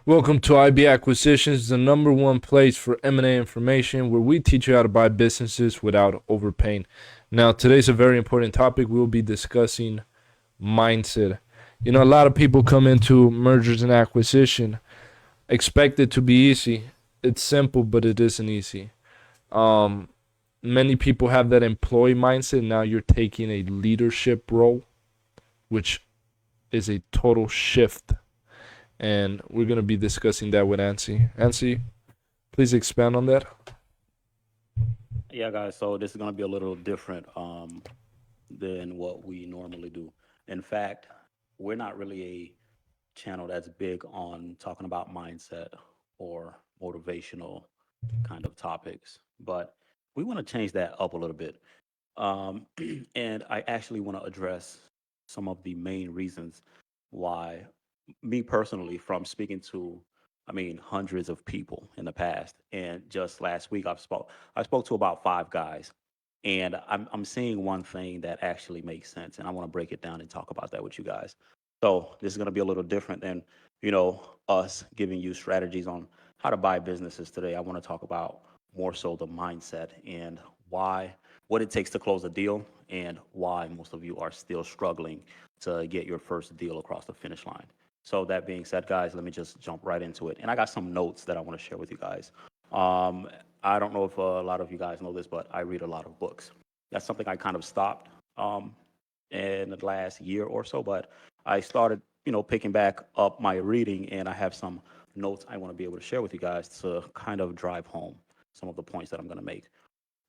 Welcome to IB Acquisitions, the number one place for M&A information where we teach you how to buy businesses without overpaying. Now, today's a very important topic. We'll be discussing mindset. You know, a lot of people come into mergers and acquisition, expect it to be easy. It's simple, but it isn't easy. Um, Many people have that employee mindset. Now you're taking a leadership role, which is a total shift. And we're going to be discussing that with Ansi. Ansi, please expand on that. Yeah, guys. So this is going to be a little different than what we normally do. In fact, we're not really a channel that's big on talking about mindset or motivational kind of topics, but we want to change that up a little bit. Um, and I actually want to address some of the main reasons why, me personally, from speaking to, hundreds of people in the past, and just last week I spoke to about five guys, and I'm seeing one thing that actually makes sense, and I want to break it down and talk about that with you guys. So this is going to be a little different than us giving you strategies on how to buy businesses today. I want to talk about more so the mindset and why what it takes to close a deal and why most of you are still struggling to get your first deal across the finish line. So that being said, guys, let me just jump right into it. And I got some notes that I want to share with you guys. Um, I don't know if a lot of you guys know this, but I read a lot of books. That's something I kind of stopped in the last year or so, but I started, picking back up my reading, and I have some notes I want to be able to share with you guys to kind of drive home some of the points that I'm going to make.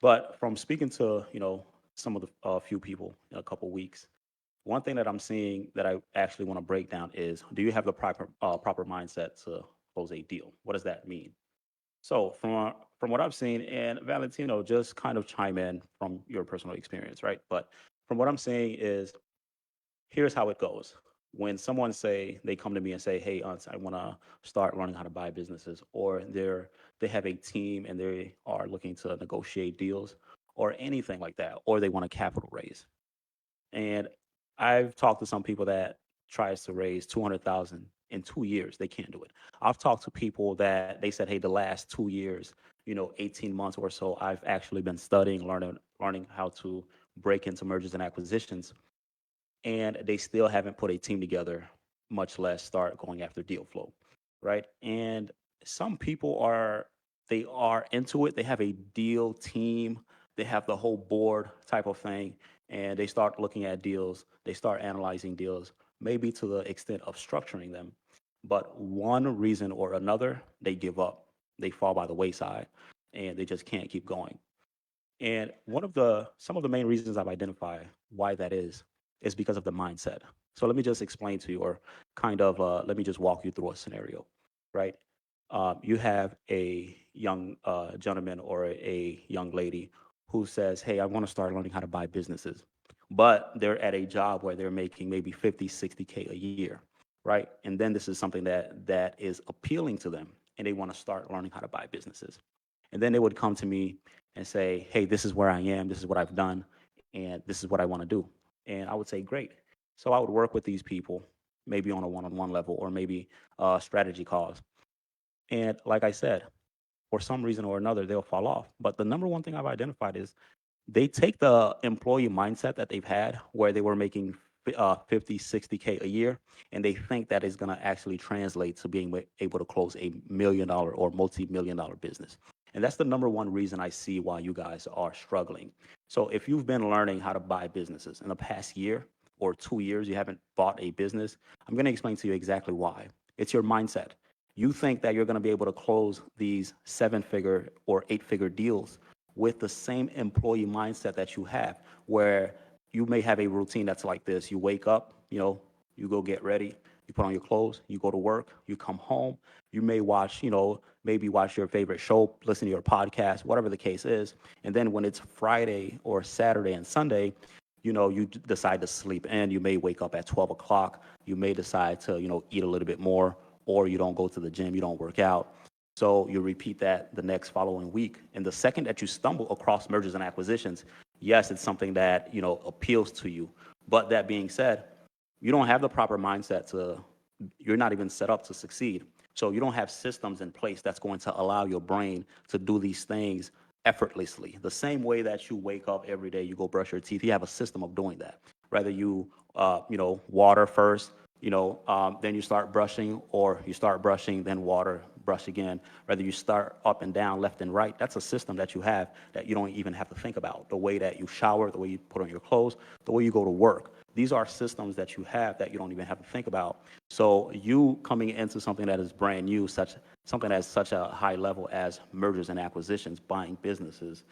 But from speaking to some of the few people in a couple weeks, one thing that I'm seeing that I actually want to break down is: do you have the proper mindset to close a deal? What does that mean? So from what I've seen, and Valentino, just kind of chime in from your personal experience, right? But from what I'm saying is, here's how it goes. When someone say they come to me and say, "Hey, Aunt, I want to start learning how to buy businesses," or they have a team and they are looking to negotiate deals, or anything like that, or they want a capital raise. And I've talked to some people that tries to raise 200,000 in 2 years. They can't do it. I've talked to people that they said, "Hey, the last 2 years, 18 months or so, I've actually been studying, learning how to break into mergers and acquisitions, and they still haven't put a team together, much less start going after deal flow, right?" And some people are into it. They have a deal team, they have the whole board type of thing, and they start looking at deals, they start analyzing deals, maybe to the extent of structuring them. But one reason or another, they give up, they fall by the wayside, and they just can't keep going. And one of the some of the main reasons I've identified why that is because of the mindset. So let me just explain to you, or kind of let me just walk you through a scenario, right? You have a young gentleman or a young lady who says, "Hey, I want to start learning how to buy businesses," but they're at a job where they're making maybe 50, 60K a year, right? And then this is something that is appealing to them, and they want to start learning how to buy businesses. And then they would come to me and say, "Hey, this is where I am, this is what I've done, and this is what I want to do." And I would say, "Great." So I would work with these people, maybe on a one-on-one level, or maybe strategy calls. And like I said, for some reason or another, they'll fall off. But the number one thing I've identified is they take the employee mindset that they've had where they were making 50, 60K a year, and they think that is going to actually translate to being able to close $1 million or multi-million dollar business. And that's the number one reason I see why you guys are struggling. So if you've been learning how to buy businesses in the past year or 2 years, you haven't bought a business, I'm going to explain to you exactly why. It's your mindset. You think that you're going to be able to close these seven-figure or eight-figure deals with the same employee mindset that you have, where you may have a routine that's like this. You wake up, you go get ready, you put on your clothes, you go to work, you come home, you may watch, maybe watch your favorite show, listen to your podcast, whatever the case is. And then when it's Friday or Saturday and Sunday, you decide to sleep in. You may wake up at 12 o'clock. You may decide to, eat a little bit more, or you don't go to the gym, you don't work out. So you repeat that the next following week. And the second that you stumble across mergers and acquisitions, yes, it's something that, appeals to you. But that being said, you don't have the proper mindset to, you're not even set up to succeed. So you don't have systems in place that's going to allow your brain to do these things effortlessly. The same way that you wake up every day, you go brush your teeth, you have a system of doing that. Whether you, water first, then you start brushing, or you start brushing, then water, brush again. Whether you start up and down, left and right, that's a system that you have that you don't even have to think about. The way that you shower, the way you put on your clothes, the way you go to work. These are systems that you have that you don't even have to think about. So you coming into something that is brand new, such something at such a high level as mergers and acquisitions, buying businesses,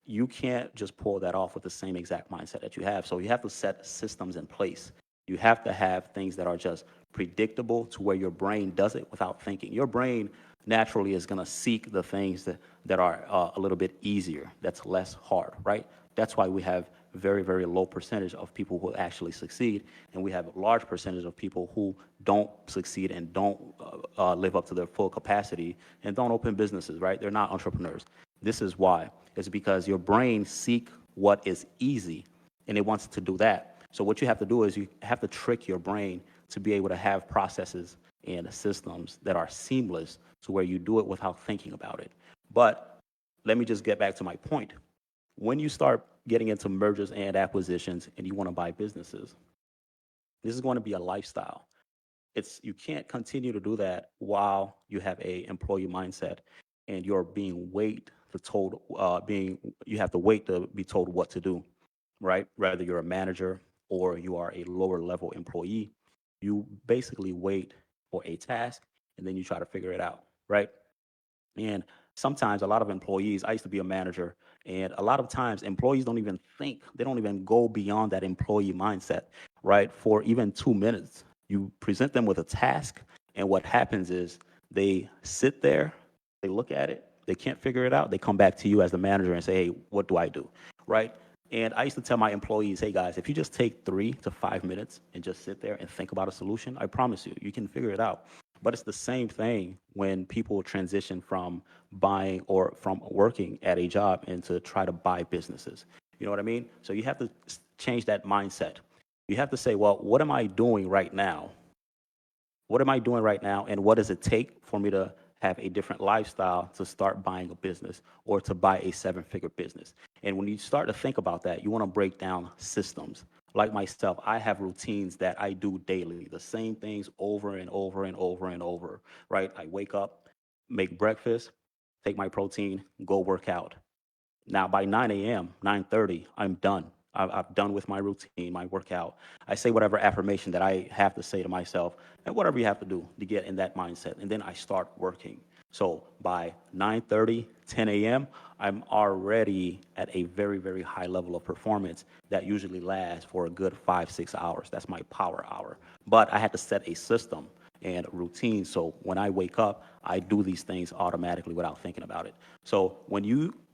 you can't just pull that off with the same exact mindset that you have. So you have to set systems in place. You have to have things that are just predictable to where your brain does it without thinking. Your brain naturally is going to seek the things that are a little bit easier, that's less hard, right? That's why we have very, very low percentage of people who actually succeed, and we have a large percentage of people who don't succeed and don't live up to their full capacity and don't open businesses, right? They're not entrepreneurs. This is why. It's because your brain seek what is easy, and it wants to do that. So what you have to do is you have to trick your brain to be able to have processes and systems that are seamless to where you do it without thinking about it. But let me just get back to my point. When you start getting into mergers and acquisitions and you want to buy businesses, this is going to be a lifestyle. It's You can't continue to do that while you have a employee mindset and you're being wait to told being you have to wait to be told what to do, right? Whether you're a manager or you are a lower level employee, you basically wait for a task and then you try to figure it out, right? And sometimes a lot of employees, I used to be a manager, and a lot of times employees don't even think, they don't even go beyond that employee mindset, right? For even 2 minutes, you present them with a task, and what happens is they sit there, they look at it, they can't figure it out, they come back to you as the manager and say, hey, what do I do, right? And I used to tell my employees, hey guys, if you just take 3 to 5 minutes and just sit there and think about a solution, I promise you, you can figure it out. But it's the same thing when people transition from buying or from working at a job and to try to buy businesses. You know what I mean? So you have to change that mindset. You have to say, well, what am I doing right now? What am I doing right now? And what does it take for me to have a different lifestyle to start buying a business or to buy a seven-figure business? And when you start to think about that, you want to break down systems. Like myself, I have routines that I do daily, the same things over and over and over and over, right? I wake up, make breakfast, take my protein, go work out. Now, by 9 a.m., 9:30, I'm done. I've done with my routine, my workout. I say whatever affirmation that I have to say to myself, and whatever you have to do to get in that mindset. And then I start working. So by 9:30, 10 a.m., I'm already at a very, very high level of performance that usually lasts for a good 5, 6 hours. That's my power hour. But I had to set a system and routine. So when I wake up, I do these things automatically without thinking about it. So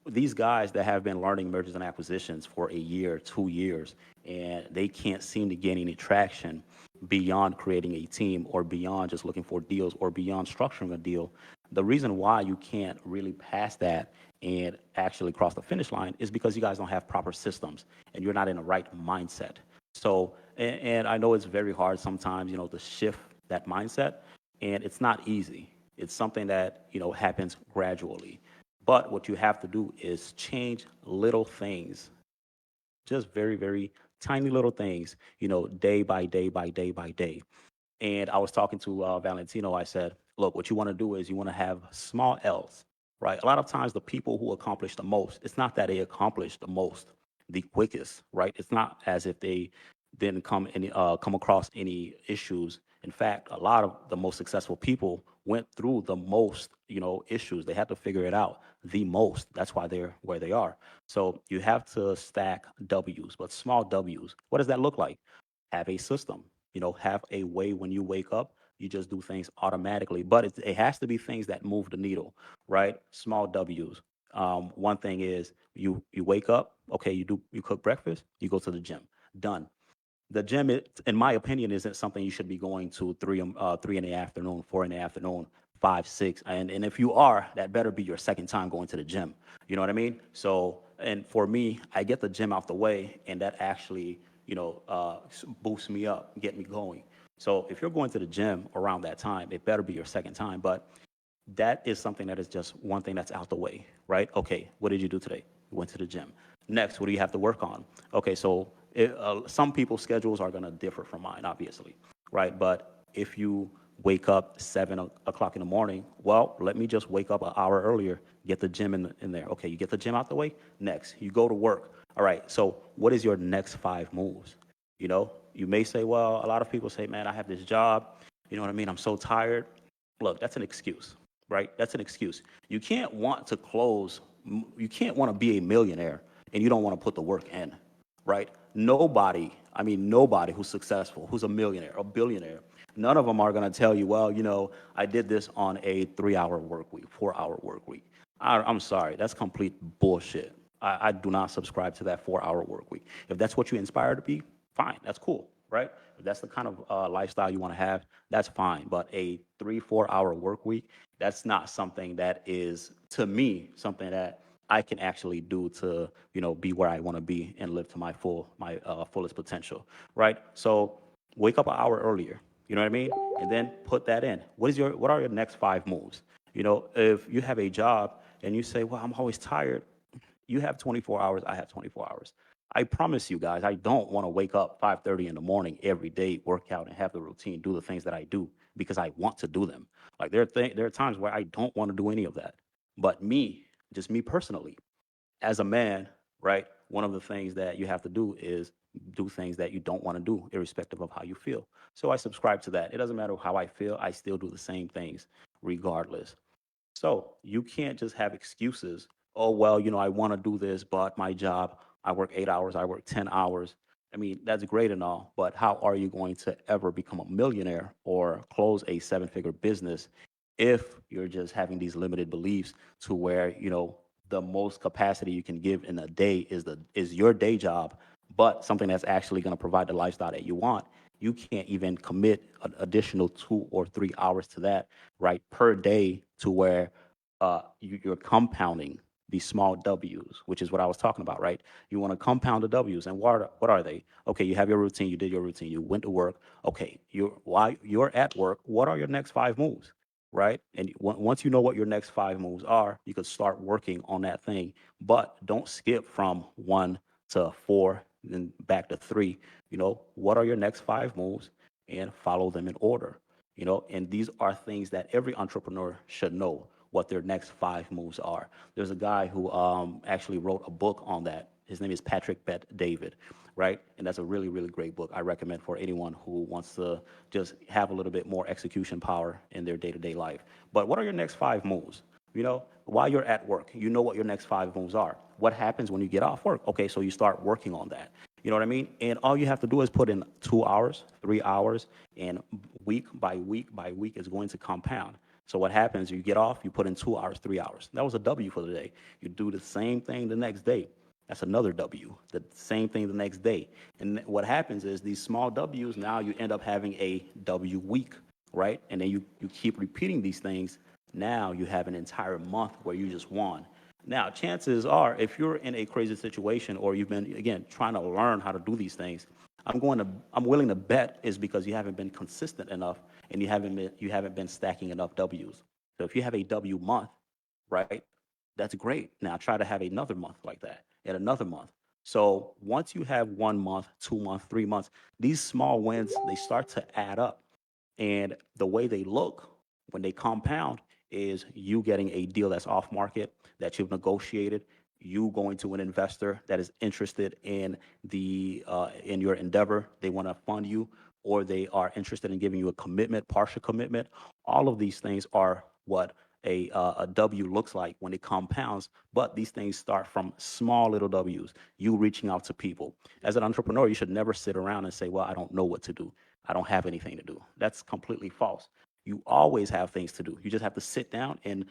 these guys that have been learning mergers and acquisitions for a year, 2 years, and they can't seem to gain any traction beyond creating a team or beyond just looking for deals or beyond structuring a deal. The reason why you can't really pass that and actually cross the finish line is because you guys don't have proper systems and you're not in the right mindset. So, and I know it's very hard sometimes, to shift that mindset, and it's not easy. It's something that, happens gradually. But what you have to do is change little things, just very, very tiny little things, day by day by day by day. And I was talking to Valentino. I said, look, what you want to do is you want to have small L's, right? A lot of times, the people who accomplish the most, it's not that they accomplish the most, the quickest, right? It's not as if they didn't come across any issues. In fact, a lot of the most successful people went through the most, issues. They had to figure it out the most. That's why they're where they are. So you have to stack W's, but small W's. What does that look like? Have a system, have a way when you wake up, you just do things automatically. But it has to be things that move the needle, right? Small W's. One thing is you wake up, okay, you cook breakfast, you go to the gym, done. The gym, in my opinion, isn't something you should be going to 3 in the afternoon, 4 in the afternoon, 5, 6, and if you are, that better be your second time going to the gym. You know what I mean? So, and for me, I get the gym out the way, and that actually, boosts me up, get me going. So if you're going to the gym around that time, it better be your second time. But that is something that is just one thing that's out the way, right? Okay, what did you do today? You went to the gym. Next, what do you have to work on? Okay, so some people's schedules are going to differ from mine, obviously, right? But if you wake up 7 o'clock in the morning, well, let me just wake up an hour earlier, get the gym in there. Okay, you get the gym out the way. Next, you go to work. All right, so what is your next five moves? You may say, well, a lot of people say, man, I have this job. You know what I mean? I'm so tired. Look, that's an excuse, right? That's an excuse. You can't want to be a millionaire and you don't want to put the work in, right? Nobody who's successful, who's a millionaire, a billionaire, none of them are going to tell you, well, I did this on a 3 hour work week, 4 hour work week. I'm sorry, that's complete bullshit. I do not subscribe to that 4 hour work week. If that's what you inspire to be, fine, that's cool, right? If that's the kind of lifestyle you want to have, that's fine. But a 3, 4 hour work week, that's not something that is, to me, something that I can actually do to, be where I want to be and live to my fullest potential, right? So wake up an hour earlier. You know what I mean? And then put that in. What are your next five moves? If you have a job and you say, well, I'm always tired, you have 24 hours, I have 24 hours. I promise you guys, I don't want to wake up 5:30 in the morning every day, work out and have the routine, do the things that I do because I want to do them. Like there are times where I don't want to do any of that. But just me personally, as a man, right? One of the things that you have to do is do things that you don't want to do, irrespective of how you feel. So I subscribe to that. It doesn't matter how I feel, I still do the same things regardless. So you can't just have excuses. Oh, well, I want to do this, but my job, I work 8 hours, I work 10 hours. I mean, that's great and all, but how are you going to ever become a millionaire or close a seven-figure business if you're just having these limited beliefs to where, the most capacity you can give in a day is your day job, but something that's actually going to provide the lifestyle that you want. You can't even commit an additional 2 or 3 hours to that, right, per day to where you're compounding these small W's, which is what I was talking about, right? You want to compound the W's, and what are they? Okay, you have your routine, you did your routine, you went to work. Okay, while you're at work, what are your next five moves, right? And once you know what your next five moves are, you could start working on that thing. But don't skip from one to four, then back to three. What are your next five moves, and follow them in order. And these are things that every entrepreneur should know what their next five moves are. There's a guy who actually wrote a book on that. His name is Patrick Bet David, right? And that's a really, really great book. I recommend for anyone who wants to just have a little bit more execution power in their day-to-day life. But what are your next five moves? While you're at work, you know what your next five moves are. What happens when you get off work? Okay, so you start working on that. You know what I mean? And all you have to do is put in 2 hours, 3 hours, and week by week by week is going to compound. So what happens? You get off, you put in 2 hours, 3 hours. That was a W for the day. You do the same thing the next day. That's another W. The same thing the next day. And what happens is these small W's, now you end up having a W week, right? And then you keep repeating these things. Now you have an entire month where you just won. Now, chances are, if you're in a crazy situation or you've been, again, trying to learn how to do these things, I'm willing to bet is because you haven't been consistent enough and you haven't been stacking enough W's. So if you have a W month, right, that's great. Now try to have another month like that and another month. So once you have 1 month, 2 months, 3 months, these small wins, they start to add up. And the way they look when they compound is you getting a deal that's off market that you've negotiated, you going to an investor that is interested in your endeavor. They want to fund you, or they are interested in giving you a commitment, partial commitment. All of these things are what a W looks like when it compounds. But these things start from small little W's. You reaching out to people. As an entrepreneur, you should never sit around and say, "Well, I don't know what to do. I don't have anything to do." That's completely false. You always have things to do. You just have to sit down and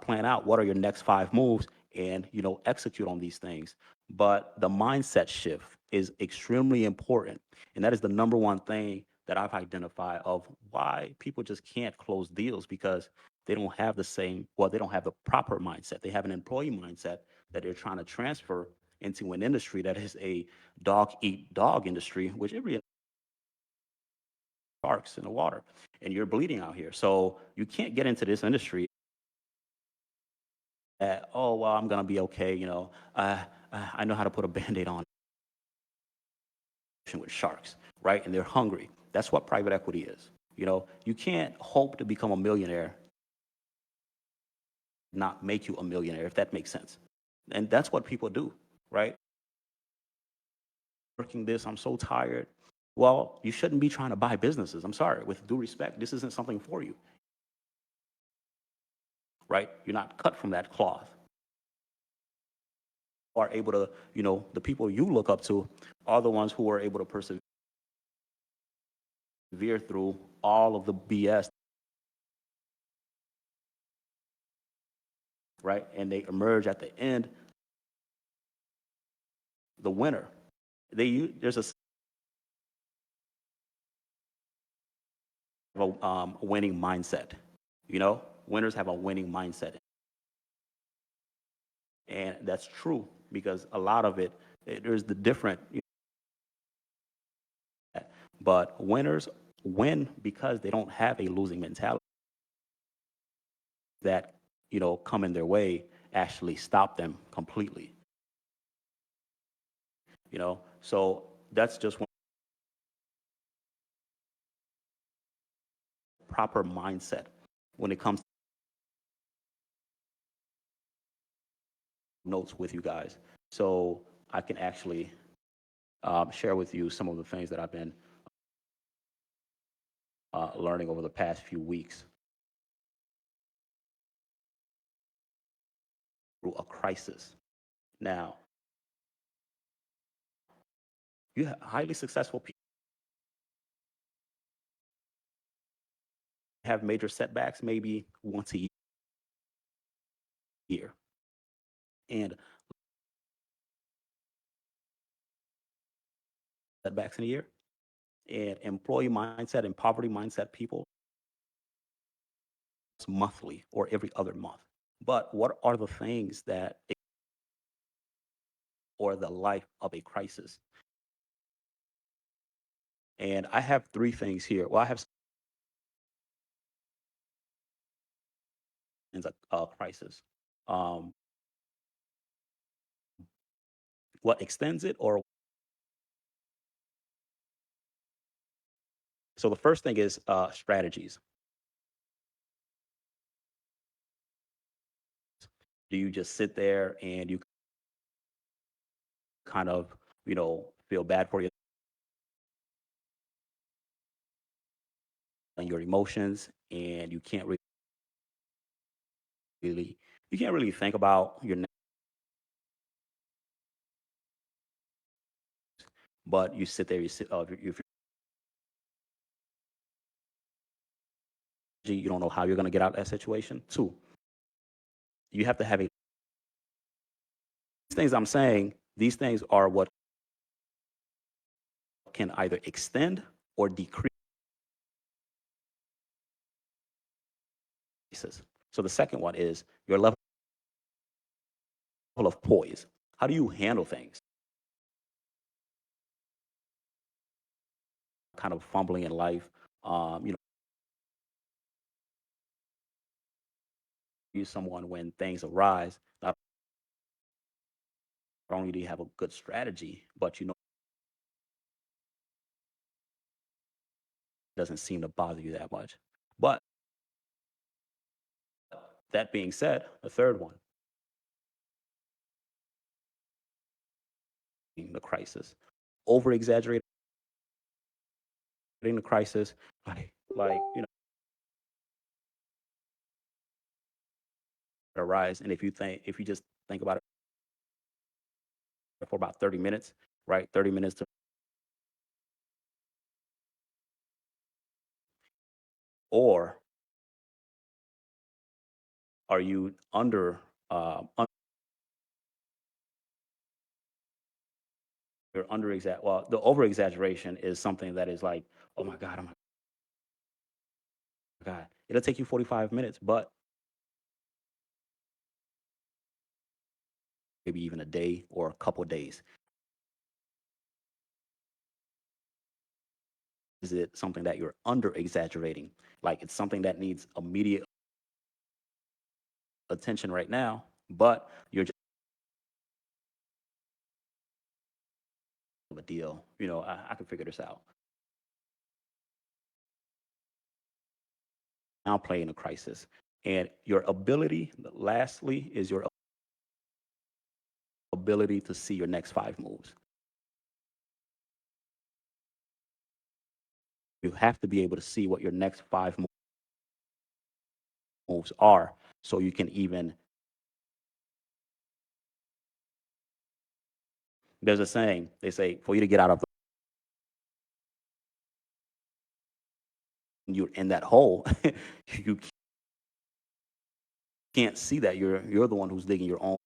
plan out what are your next five moves and execute on these things. But the mindset shift is extremely important, and that is the number one thing that I've identified of why people just can't close deals because they don't have the proper mindset. They have an employee mindset that they're trying to transfer into an industry that is a dog eat dog industry, which every sharks in the water, and you're bleeding out here. So you can't get into this industry at, oh, well, I'm going to be okay. I know how to put a band-aid on with sharks, right? And they're hungry. That's what private equity is. You can't hope to become a millionaire, not make you a millionaire, if that makes sense. And that's what people do, right? Working this, I'm so tired. Well, you shouldn't be trying to buy businesses. I'm sorry, with due respect, this isn't something for you, right? You're not cut from that cloth. Are able to, the people you look up to are the ones who are able to persevere through all of the BS, right? And they emerge at the end, the winner. There's a winning mindset. Winners have a winning mindset, and that's true because a lot of there's the different. But winners win because they don't have a losing mentality that come in their way actually stop them completely. So that's just one proper mindset when it comes to notes with you guys. So I can actually share with you some of the things that I've been learning over the past few weeks through a crisis. Now, you have highly successful people have major setbacks maybe once a year. And setbacks in a year. And employee mindset and poverty mindset people it's monthly or every other month. But what are the things that or the life of a crisis? And I have three things here. Well, I have a crisis. Um, what extends it or so the first thing is strategies. Do you just sit there and you kind of, feel bad for your emotions and really you can't really think about but you sit there, if you don't know how you're going to get out of that situation. Two, you have to have these things I'm saying, these things are what can either extend or decrease. So the second one is your level of poise. How do you handle things? Kind of fumbling in life. You someone when things arise. Not only do you have a good strategy, but it doesn't seem to bother you that much. But that being said, the third one, the crisis, over exaggerating the crisis, like arise. And if you just think about it for about 30 minutes, right? 30 minutes to, or are you you're well, the over exaggeration is something that is like, oh my God, it'll take you 45 minutes, but maybe even a day or a couple days. is it something that you're under exaggerating? Like it's something that needs immediate attention right now, but you're just a deal. I can figure this out. Now playing a crisis. And your ability, lastly, is your ability to see your next 5 moves. You have to be able to see what your next 5 moves are so you can even. There's a saying, they say, for you to get out of you're in that hole, you can't see that you're the one who's digging your own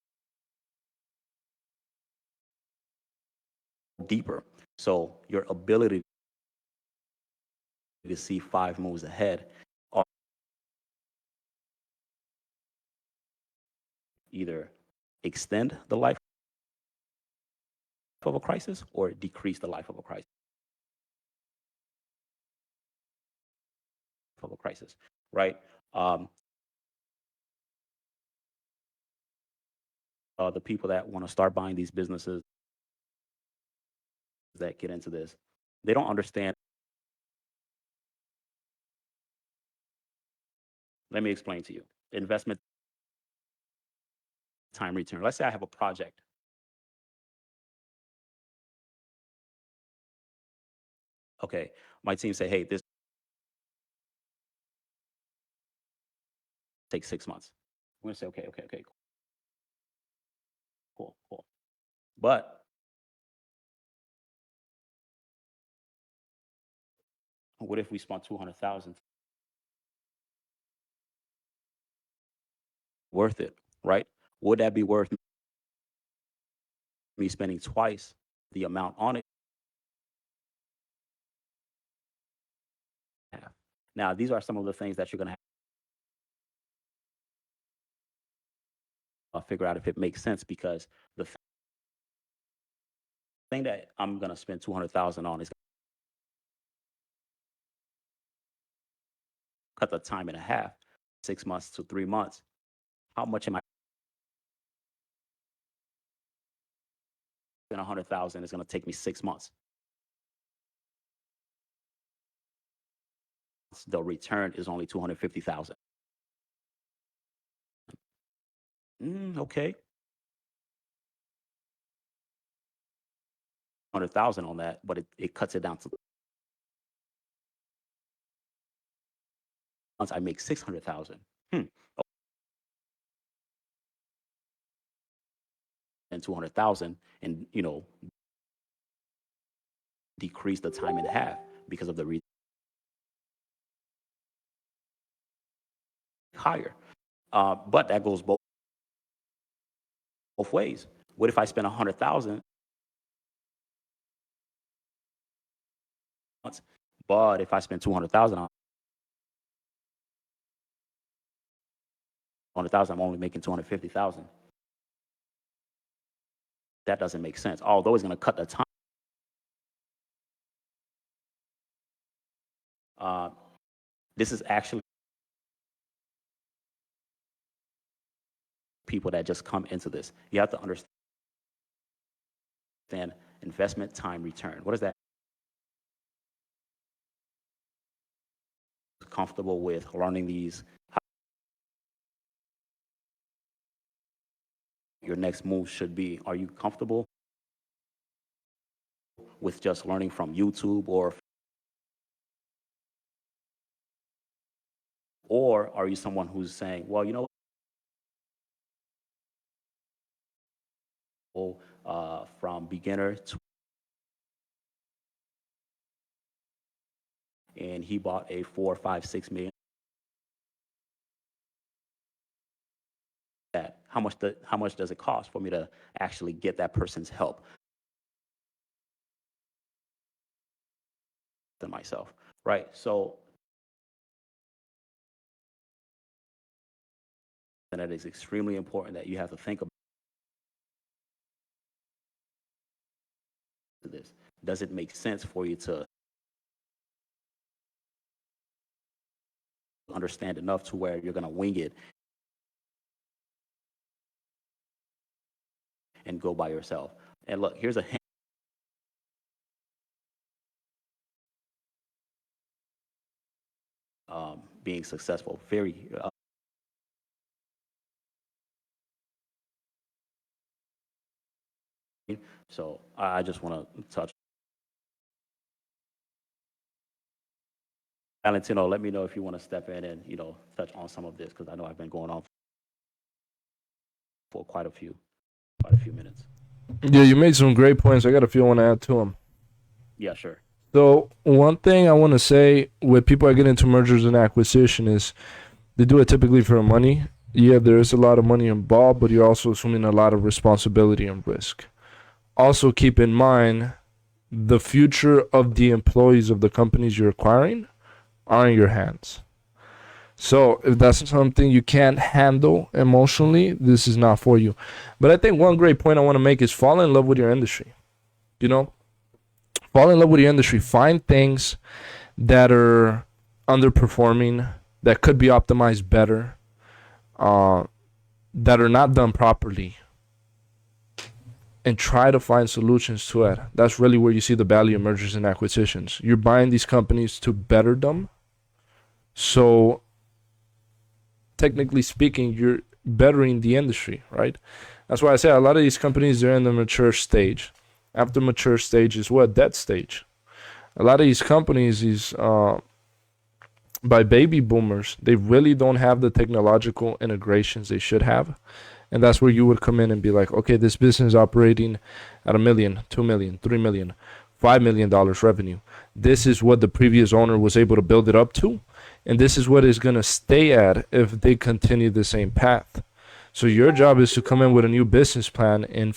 deeper. So your ability to see 5 moves ahead are either extend the life of a crisis or decrease the life of a crisis, right? Um, the people that want to start buying these businesses that get into this, they don't understand. Let me explain to you. Investment time return. Let's say I have a project. Okay, my team say, hey, this takes 6 months. I'm gonna say, okay, okay, okay, cool, cool. But what if we spent 200,000? Worth it, right? Would that be worth me spending twice the amount on it? Now, these are some of the things that you're gonna figure out if it makes sense because the thing that I'm gonna spend 200,000 on is cut the time in half, 6 months to 3 months. How much am I? Spend 100,000 is gonna take me 6 months. The return is only 250,000. Okay, 100,000 on that, but it cuts it down to once I make 600,000. Hmm. And 200,000, and decrease the time in half because of the higher. But that goes both ways. What if I spend 100,000 once, but if I spend 200,000 on 100,000, I'm only making 250,000. That doesn't make sense. Although it's going to cut the time. Uh, this is actually people that just come into this. You have to understand investment time return. What is that? Comfortable with learning these, how your next move should be. Are you comfortable with just learning from YouTube, or are you someone who's saying, well, from beginner to, and he bought a 4, 5, 6 million. That how much does it cost for me to actually get that person's help than myself, right? So and it is extremely important that you have to think about this. Does it make sense for you to understand enough to where you're going to wing it and go by yourself. And look, here's a hint. Being successful, very so I just want to touch. Valentino, let me know if you want to step in and touch on some of this because I know I've been going on for quite a few minutes. Yeah, you made some great points. I got a few I want to add to them. Yeah, sure. So one thing I want to say with people that get into mergers and acquisition is they do it typically for money. Yeah, there is a lot of money involved, but you're also assuming a lot of responsibility and risk. Also, keep in mind the future of the employees of the companies you're acquiring are in your hands. So if that's something you can't handle emotionally, this is not for you. But I think one great point I want to make is fall in love with your industry. You know, fall in love with your industry. Find things that are underperforming, that could be optimized better, uh, that are not done properly, and try to find solutions to it. That's really where you see the value of mergers and acquisitions. You're buying these companies to better them. So, technically speaking, you're bettering the industry, right? That's why I say a lot of these companies are in the mature stage. After mature stage is what? Debt stage. A lot of these companies, by baby boomers, they really don't have the technological integrations they should have. And that's where you would come in and be like, okay, this business is operating at a million, 2 million, 3 million, $5 million revenue. This is what the previous owner was able to build it up to. And this is what it's going to stay at if they continue the same path. So your job is to come in with a new business plan and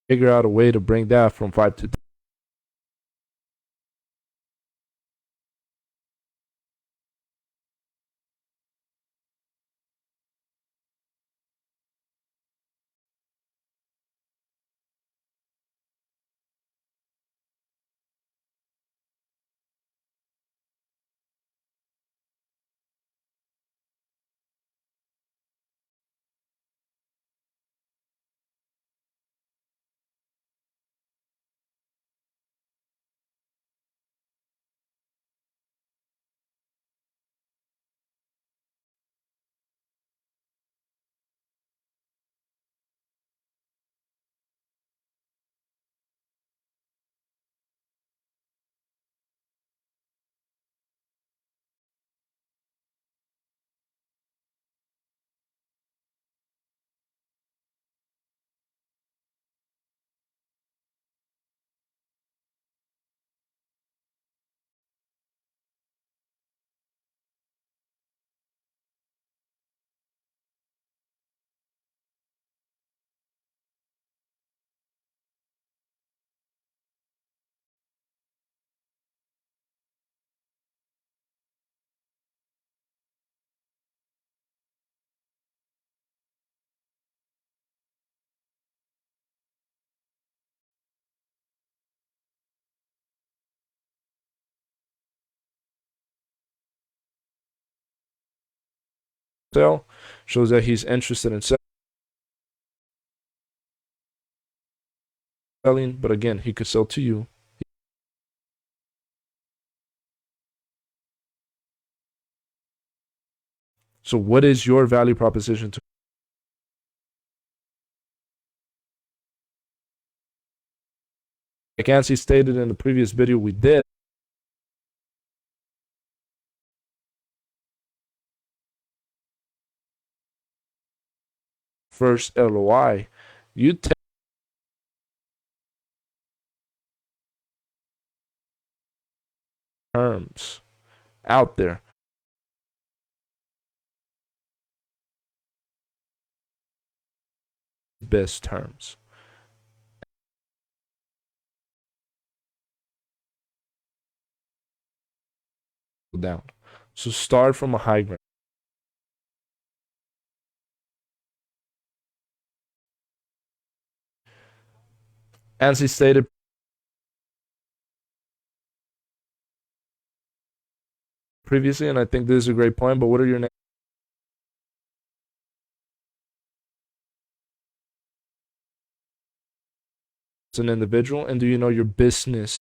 figure out a way to bring that from 5 to sell, shows that he's interested in selling, but again, he could sell to you. So, what is your value proposition to? Like Nancy stated in the previous video we did, first LOI, you take terms out there. Best terms down. So start from a high ground. As he stated previously, and I think this is a great point, but what are your next as an individual, and do you know your business?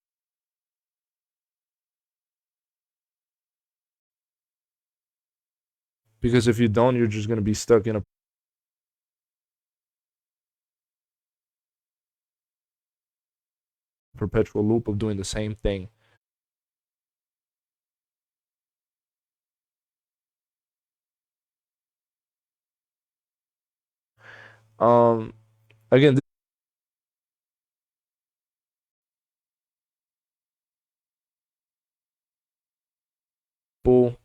Because if you don't, you're just going to be stuck in a perpetual loop of doing the same thing. Um, again, people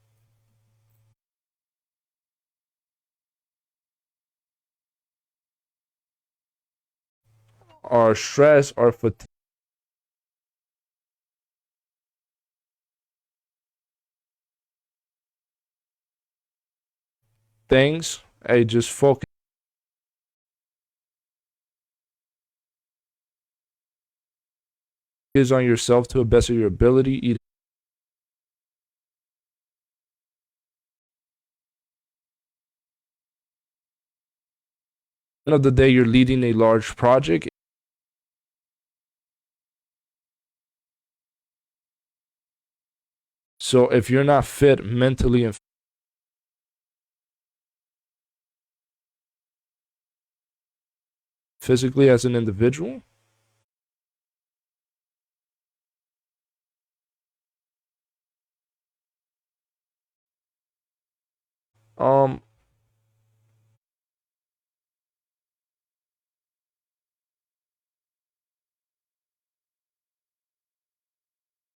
are stressed or fatigued things. Hey, just focus on yourself to the best of your ability. At the end of the day, you're leading a large project. So if you're not fit mentally and physically as an individual, um,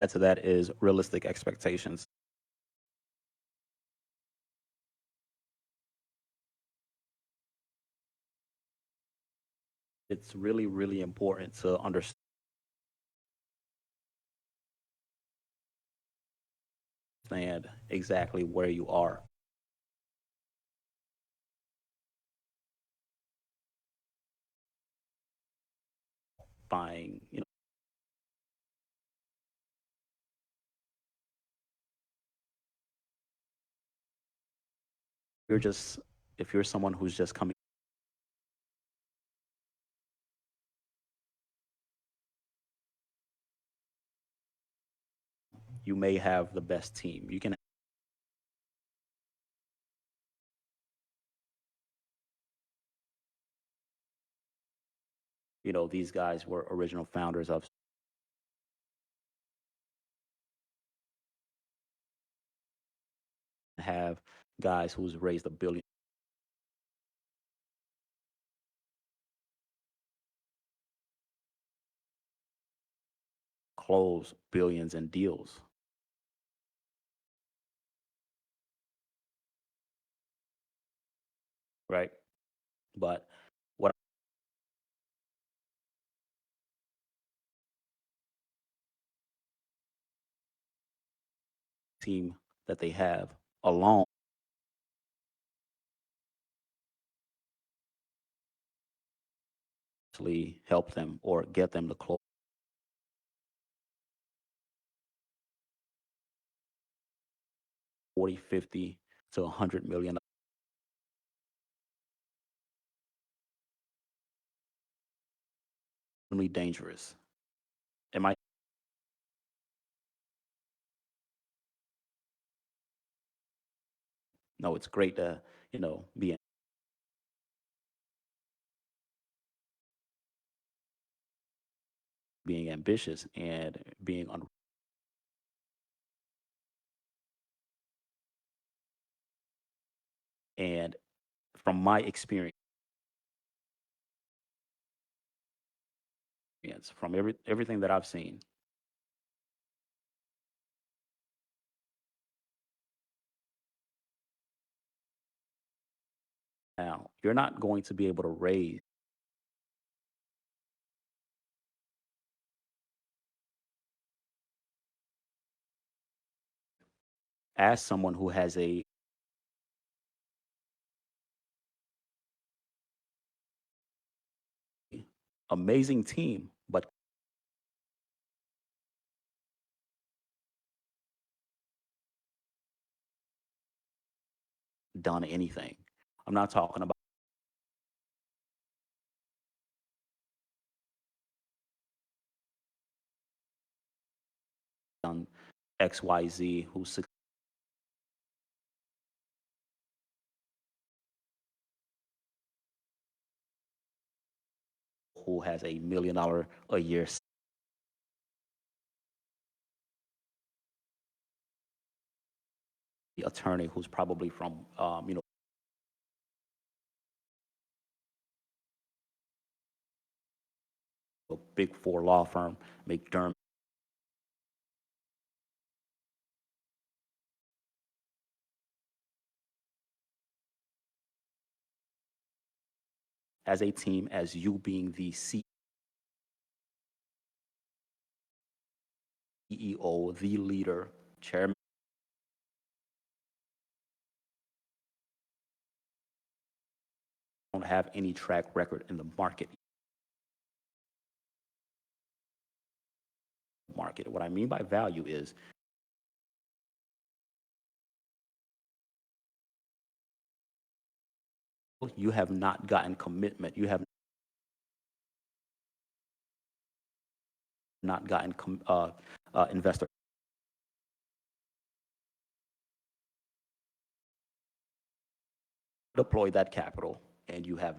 To that is realistic expectations. It's really, really important to understand exactly where you are. Buying, you're just if you're someone who's just coming, you may have the best team. You can, these guys were original founders of have guys who's raised $1 billion, close billions in deals, right? But what team that they have alone actually help them or get them to close 40, 50 to 100 million extremely dangerous. It might no, it's great to, being ambitious and being and from my experience, from everything that I've seen, now you're not going to be able to raise as someone who has a amazing team, but done anything. I'm not talking about done XYZ who has $1 million a year attorney who's probably from a big four law firm, McDermott, as a team, as you being the CEO, the leader, chairman, don't have any track record in the market. What I mean by value is you have not gotten commitment. You have not gotten investor deploy that capital, and you have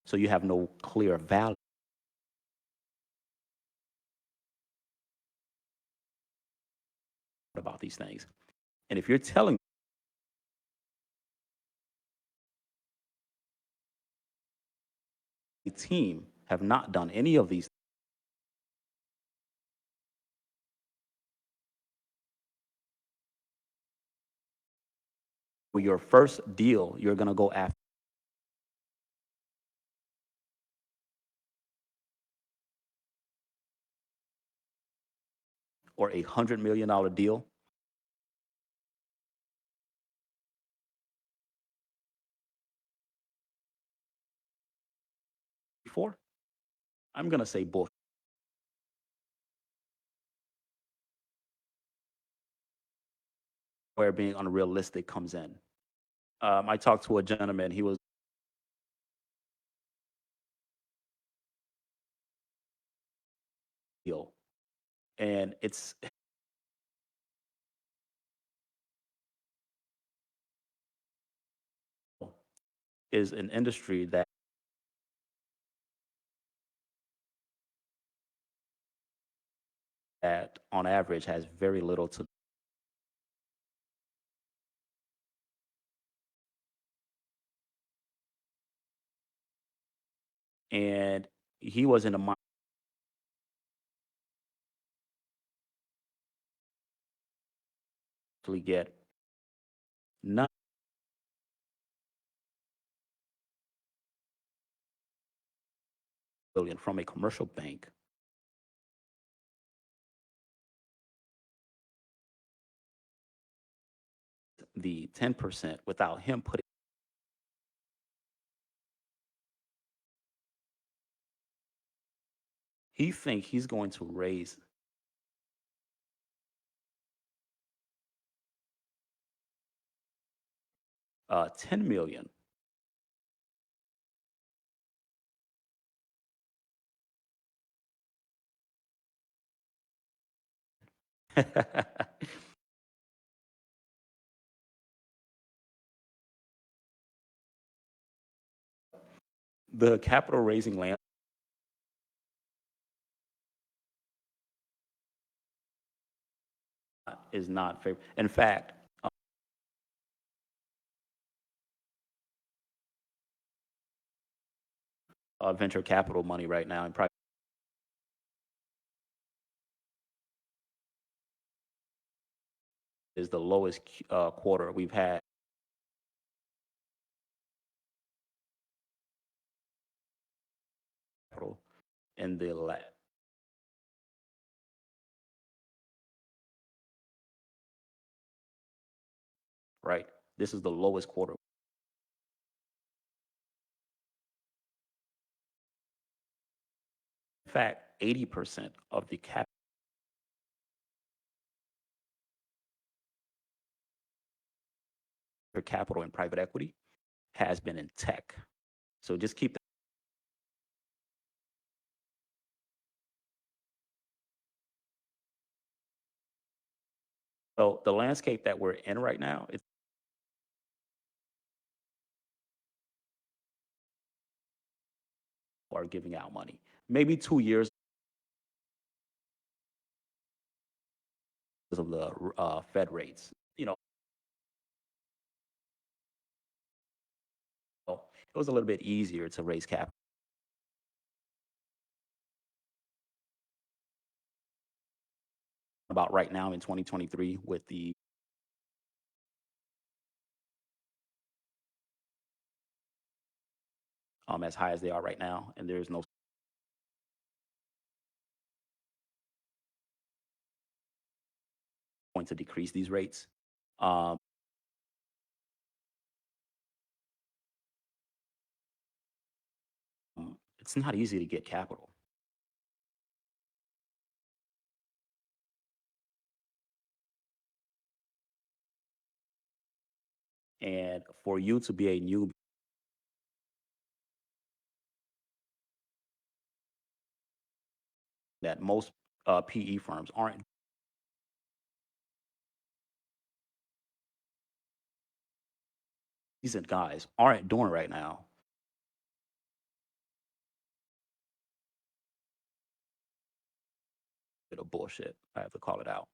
so you have no clear value about these things. And if you're telling a team have not done any of these, for your first deal, you're going to go after or $100 million deal before, I'm going to say bullshit. Where being unrealistic comes in. I talked to a gentleman. He was deal, and it's is an industry that on average has very little to, and he was in a mind to get none billion from a commercial bank, the 10% without him putting. He think he's going to raise 10 million. The capital raising land is not favorable. In fact, venture capital money right now in private is the lowest quarter we've had in the right. This is the lowest quarter. In fact, 80% of the capital in private equity has been in tech. So just keep that. So the landscape that we're in right now is are giving out money. Maybe 2 years of the Fed rates. It was a little bit easier to raise capital. About right now in 2023 with the as high as they are right now, and there's no point to decrease these rates. Um, it's not easy to get capital, and for you to be a new that most PE firms aren't decent guys aren't doing right now. Bit of bullshit. I have to call it out.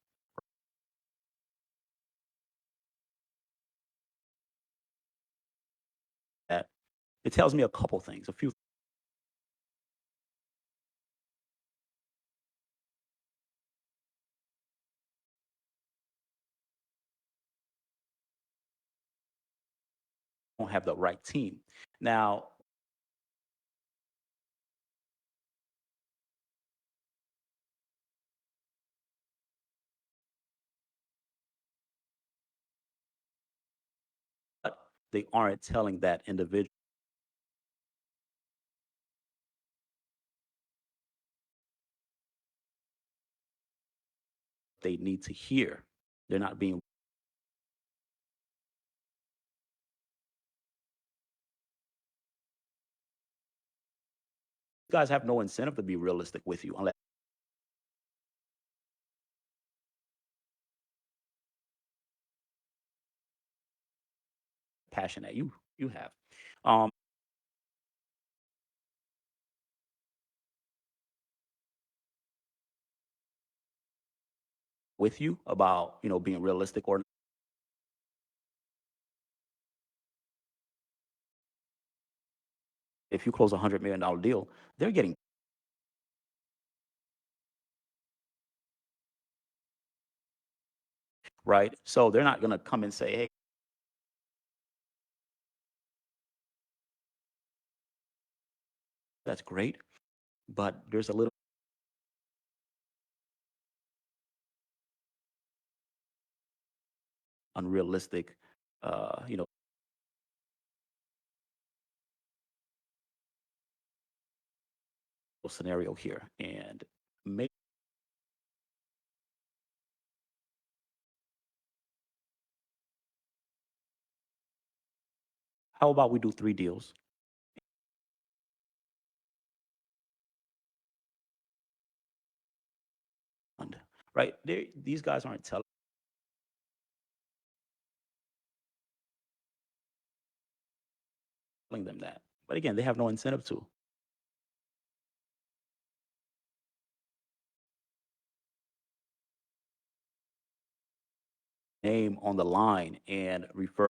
That it tells me a couple things. A few don't have the right team. Now, but they aren't telling that individual they need to hear. They're not being. You guys have no incentive to be realistic with you unless passion that you have. Um, with you about being realistic or if you close $100 million deal, they're getting right. So they're not going to come and say, "Hey, that's great," but there's a little unrealistic, you know, scenario here, and make How about we do 3 deals? And, right? These guys aren't telling them that. But again, they have no incentive to. Name on the line and refer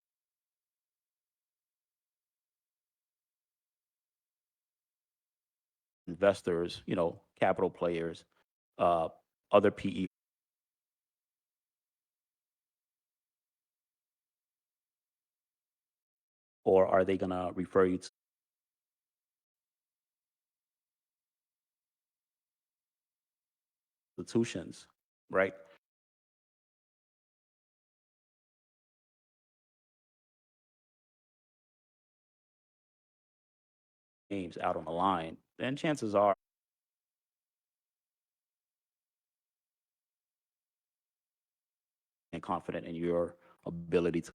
investors, capital players, uh, other PE, or are they going to refer you to institutions, right? Names out on the line, then chances are and confident in your ability to.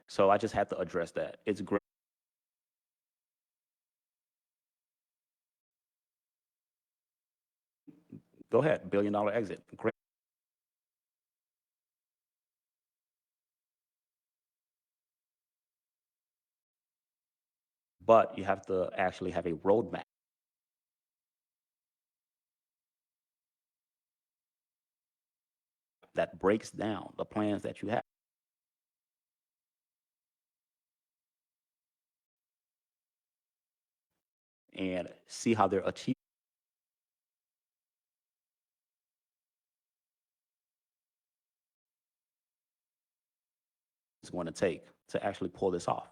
So I just had to address that. It's great. Go ahead, $1 billion exit. Great. But you have to actually have a roadmap that breaks down the plans that you have. And see how they're achieved. It's going to take to actually pull this off.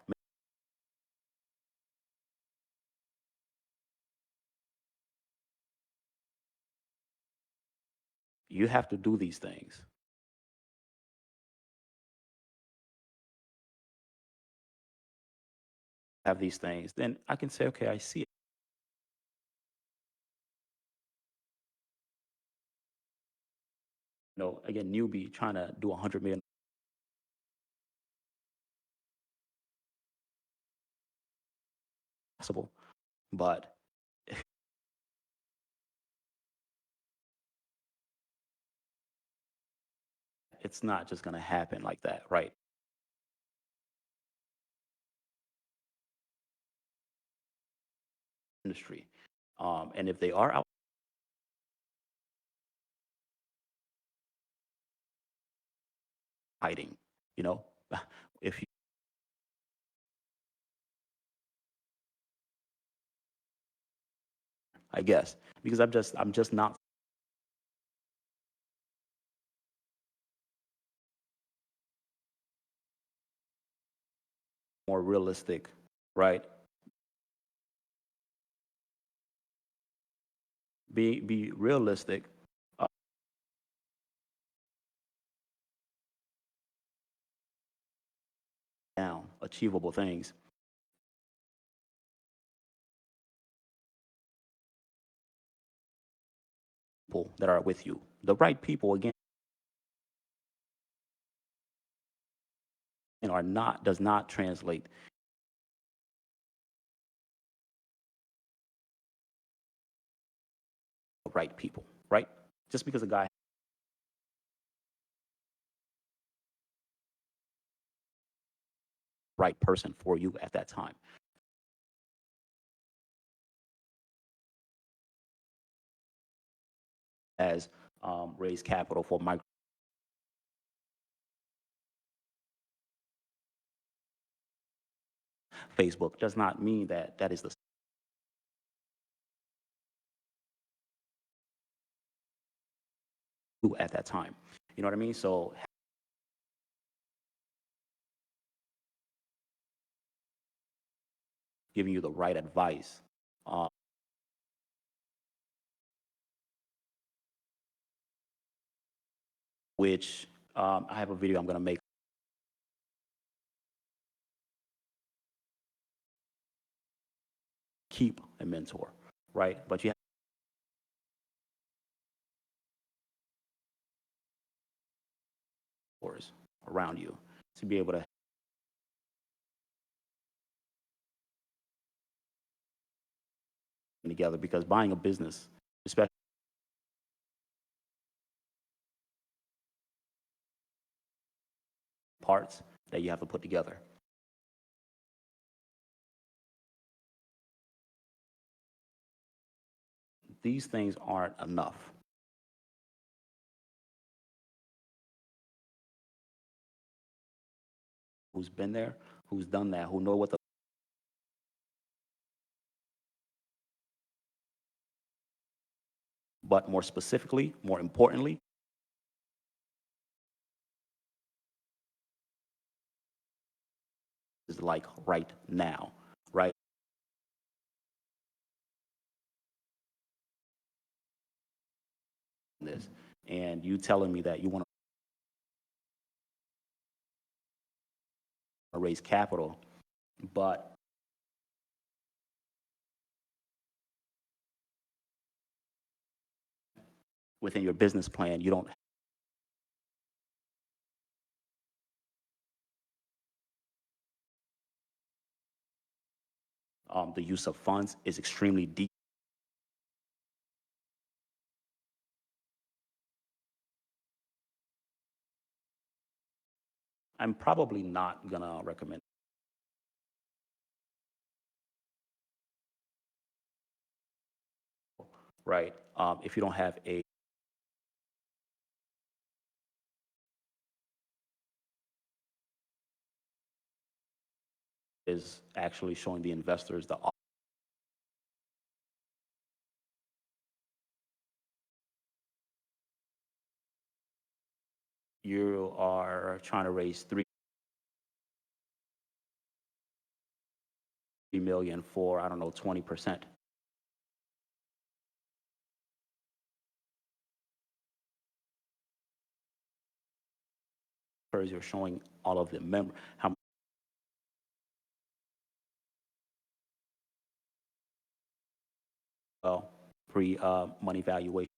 You have to do these things. Have these things, then I can say, okay, I see it. Again, newbie trying to do 100 million possible, but it's not just going to happen like that, right? Industry, and if they are out hiding, you know, if you, I guess, because I'm just not more realistic, right? Be realistic. uh, Down achievable things, people that are with you, the right people again, and are not does not translate the right people, right? Just because a guy right person for you at that time, as raise capital for micro Facebook does not mean that that is the at that time. You know what I mean? So giving you the right advice, uh, which I have a video I'm going to make. Keep a mentor, right? But you mentors around you to be able to together, because buying a business, especially parts that you have to put together, these things aren't enough. Who's been there, who's done that, who know what the, but more specifically, more importantly, is like right now, right? This, and you telling me that you want to raise capital, but within your business plan, you don't, the use of funds is extremely deep. I'm probably not gonna recommend, right? If you don't have a is actually showing the investors the you are trying to raise 3 million for, I don't know, 20%. Because you're showing all of the member how well pre money valuation,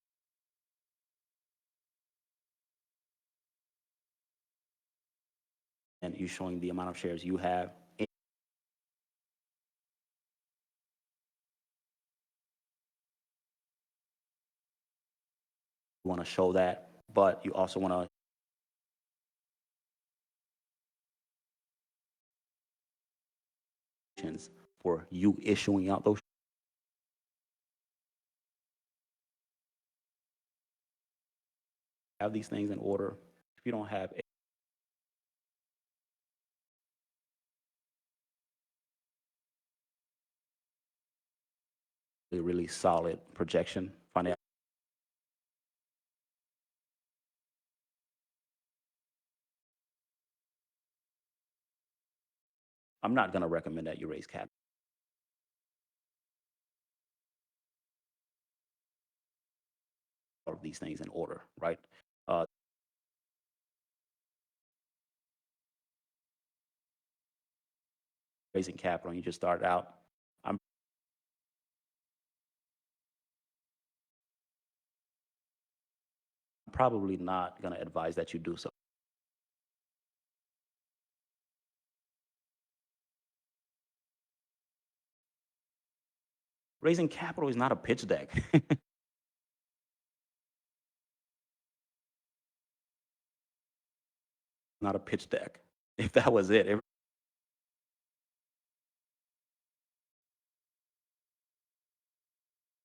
and you showing the amount of shares you have. You want to show that, but you also want to for you issuing out those, have these things in order. If you don't have a really solid projection financial, I'm not going to recommend that you raise capital. All of these things in order, right? Uh, Raising capital, and you just start out. I'm probably not going to advise that you do so. Raising capital is not a pitch deck. Not a pitch deck. If that was it,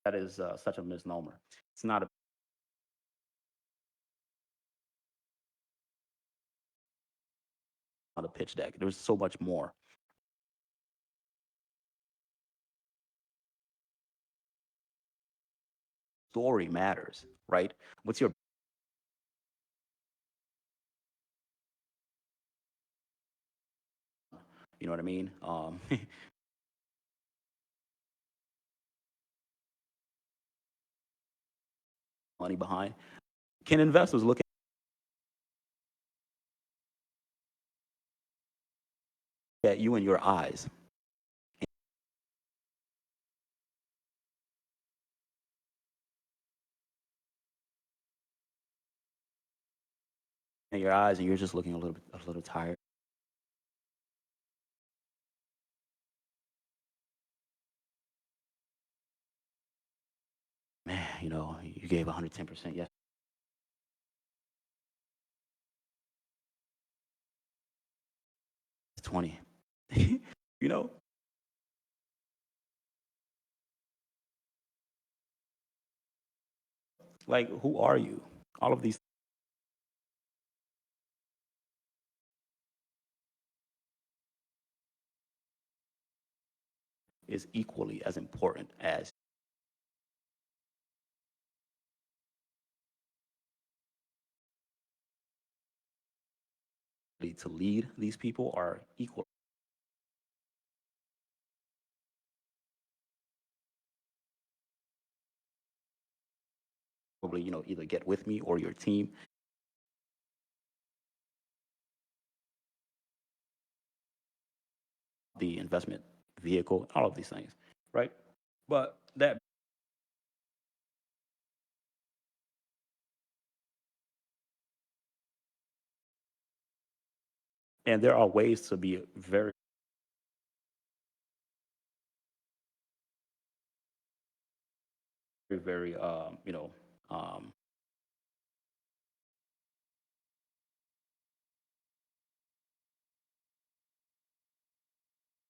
that is such a misnomer. It's not a pitch deck. There's so much more. Story matters, right? What's your, you know what I mean? Money behind. Can investors look at you in your eyes? in your eyes and you're just looking a little tired. Man, you gave 110%. Yes, 20. you know, like who are you? All of these is equally as important as to lead these people are equal. Probably, either get with me or your team, the investment vehicle, all of these things, right? But that and there are ways to be very, very,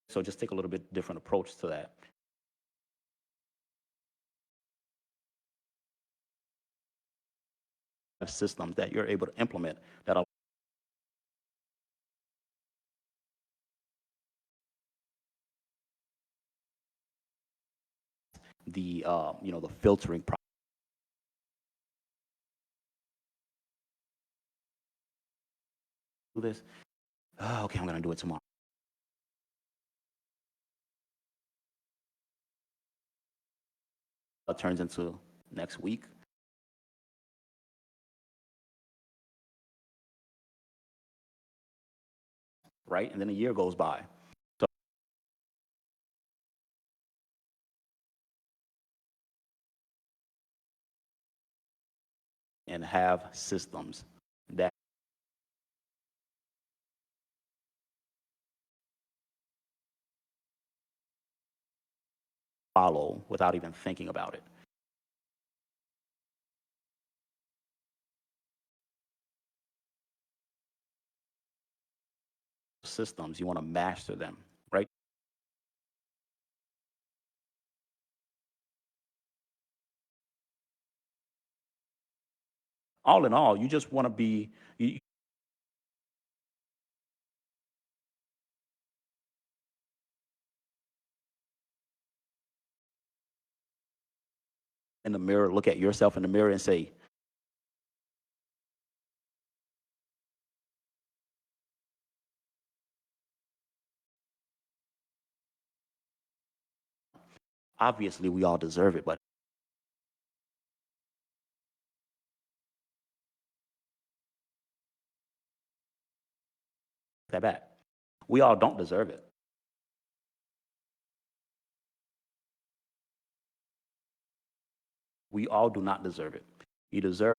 so just take a little bit different approach to that system that you're able to implement that are the filtering process. Do this. Oh, okay, I'm gonna do it tomorrow. It turns into next week, right? And then a year goes by. So and have systems that follow without even thinking about it. Systems, you want to master them, right? All in all, you just want to be in the mirror, look at yourself in the mirror and say, obviously we all deserve it, but that bad. We all don't deserve it. We all do not deserve it. You deserve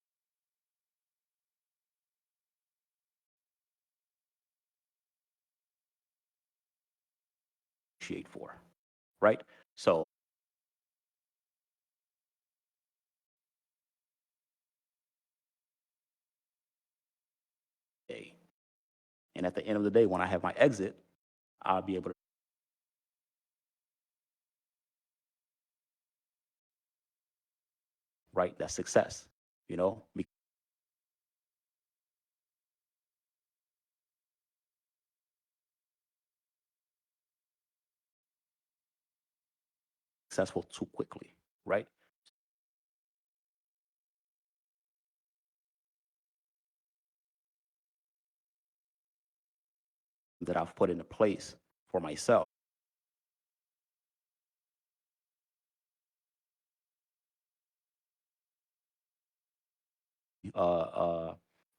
to appreciate for, right? So, hey, and at the end of the day, when I have my exit, I'll be able to, right? That's success, be successful too quickly, right? That I've put into place for myself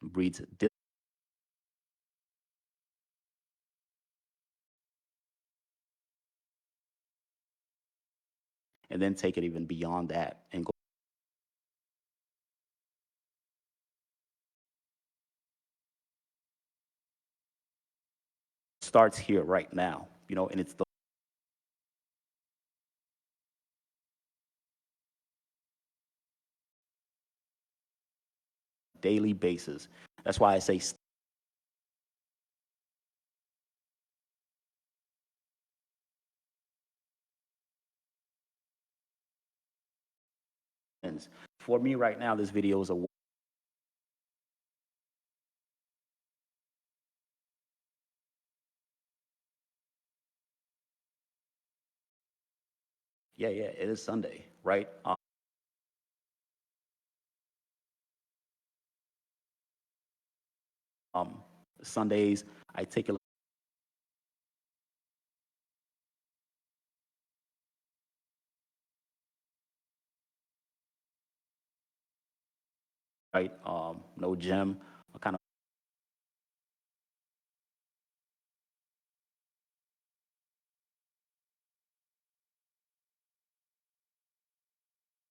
breeds and then take it even beyond that and go starts here right now, you know, and it's the daily basis. That's why I say stands. For me right now, this video is a yeah, it is Sunday, right? Um, Sundays, I take a right, no gym, I kind of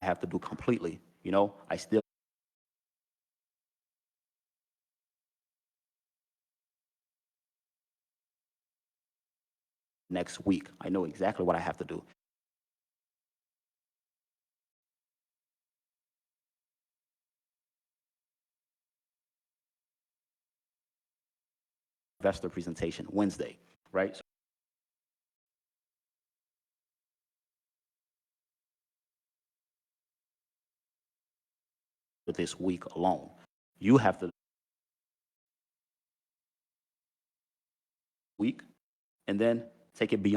have to do completely. You know, I still next week. I know exactly what I have to do. Investor presentation Wednesday, right? So this week alone, you have to week and then take it beyond.